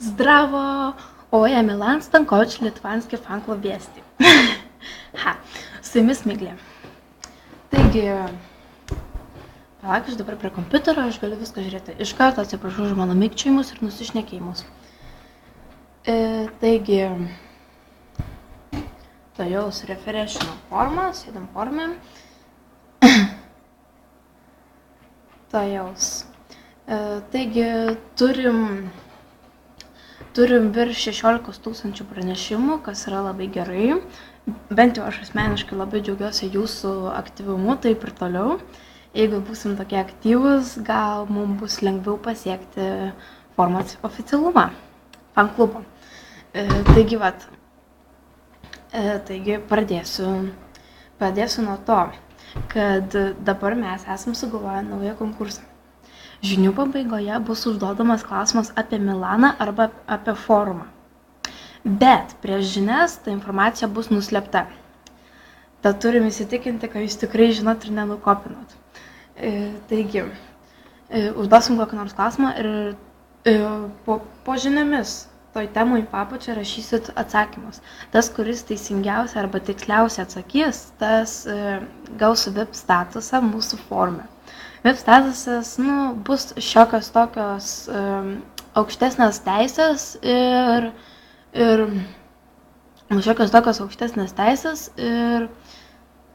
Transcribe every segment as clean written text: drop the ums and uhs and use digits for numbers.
Zdravo! O ja Milan Stankovič, Litvanski fanklub Viesti. Su jumis Miglė. Taigi, palauk, aš dabar prie kompiuterio, aš galiu viską žiūrėti. Iš karto atsiprašau už mano mikčiojimus ir nusišnekėjimus. Taigi, tojaus refreshino formą, sėdam formę. Tojaus. Taigi, turim virš 16 000 pranešimų, kas yra labai gerai. Bent jau aš asmeniškai labai džiaugiuosi jūsų aktyvumu, taip ir toliau. Jeigu būsim tokie aktyvus, gal mums bus lengviau pasiekti formos oficialumą, fanklubo. Taigi pradėsiu nuo to, kad dabar mes esam sugalvoję naują konkursą. Žinių pabaigoje bus užduodamas klausimas apie Milaną arba apie forumą. Bet prieš žinias ta informacija bus nuslėpta. Tad turim įsitikinti, kad jūs tikrai žinot ir nenukopinot. Taigi, užduosim kokį nors klausimą ir po žiniomis toj temui papačią rašysit atsakymus. Tas, kuris teisingiausiai arba tiksliausiai atsakys, tas gaus VIP statusą mūsų forume. VIP statusas bus šiokios tokios aukštesnės teisės ir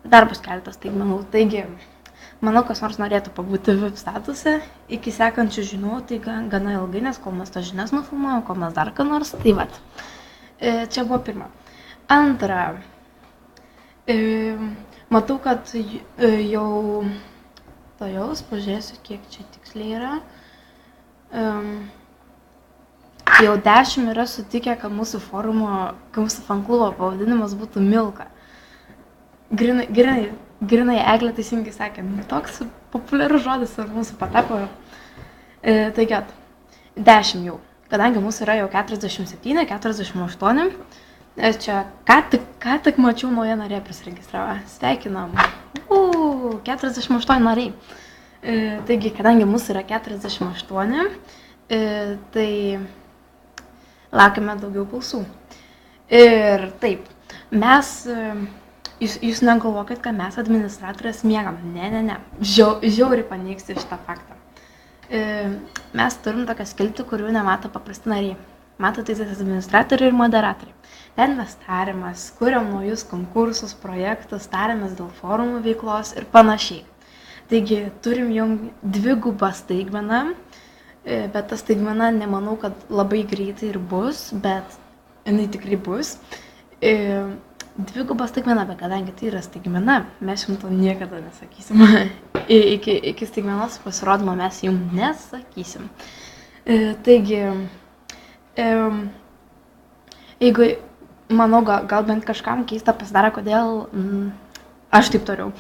dar bus keletas staigmenų. Taigi, manau, kas nors norėtų pabūti VIP statuse iki sekančių žinių, tai gana ilgai, nes kol mes tas žinias nufilmuojam, kol mes dar ką nors, tai vat. Čia buvo pirma. Antra, matau, kad jau tojaus, pažiūrėsiu, kiek čia tiksliai yra. Jau 10 yra sutikę, kad mūsų fanklubo pavadinimas būtų Milka. Grinai Eglė teisingai sakė, toks populiarus žodis ar mūsų patapo. Taigi, 10 jau. Kadangi mūsų yra jau 47, 48, čia ką tik mačiau naują narę prisiregistravo. Sveikinam. 48 nariai. Taigi, kadangi mūsų yra 48, tai laukime daugiau balsų. Ir taip, jūs negalvokit, kad mes administratorės miegam. Ne. Žiauriai paneigsiu šitą faktą. Mes turim tokią skiltį, kurių nemato paprasti nariai. Mato tai administratoriai ir moderatoriai. Ten mes tariamės, kuriam naujus konkursus, projektus, tariamės dėl forumų veiklos ir panašiai. Taigi, turim jau dvigubą staigmeną, bet ta staigmena nemanau, kad labai greitai ir bus, bet jinai tikrai bus. Dvigubą staigmeną, bet kadangi tai yra staigmena, mes jums to niekada nesakysim. Iki staigmenos pasirodymo mes jums nesakysim. Taigi, jeigu, manau, gal bent kažkam keista pasidarė, kodėl aš taip toliau.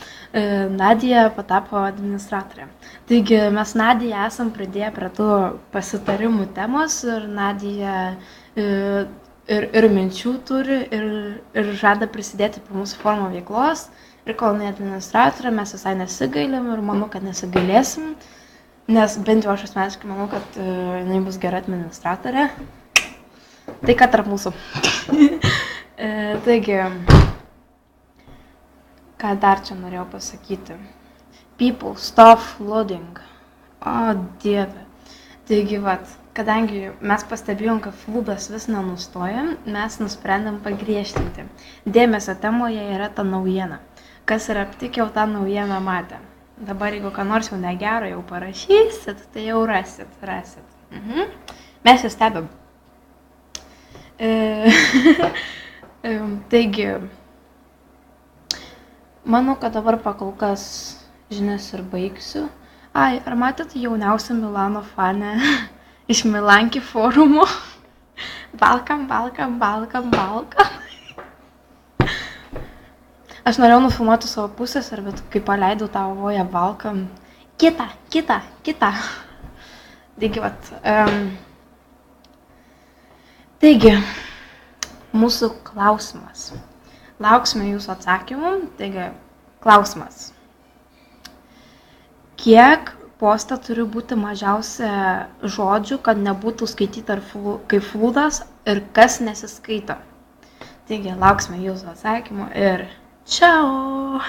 Nadija patapo administratorė. Taigi mes Nadiją esam pridėję prie tų pasitarimų temos ir Nadija ir minčių turi ir žada prisidėti prie mūsų forumo veiklos. Ir kol jinai administratorė, mes visai nesigailim ir manau, kad nesigailėsim, nes bent jau aš asmeniškai manau, kad jinai bus gera administratorė. Tai ką tarp mūsų. Taigi, ką dar čia norėjau pasakyti. People, stop flooding. O, dieve. Taigi, kadangi mes pastebėjom, kad flūdas vis nenustoja, mes nusprendėm pagriežtinti. Dėmesio temoje yra ta naujiena. Kas yra aptikę, jau tą naujieną matė. Dabar, jeigu ką nors jau negero jau parašysit, tai jau rasit. Mes jau stebėm. Taigi, manau, kad dabar pakolkas žinias ir baigsiu. Ar matėt jauniausią Milano fanę iš Milanki forumo? Balkam. Aš norėjau nufilmuoti savo pusės, bet kai paleidau tą voją Balkam, kita. Taigi, mūsų klausimas. Lauksime jūsų atsakymų. Taigi, klausimas. Kiek poste turi būti mažiausia žodžių, kad nebūtų skaityti kaip flūdas ir kas nesiskaito. Taigi, lauksime jūsų atsakymų ir čiau!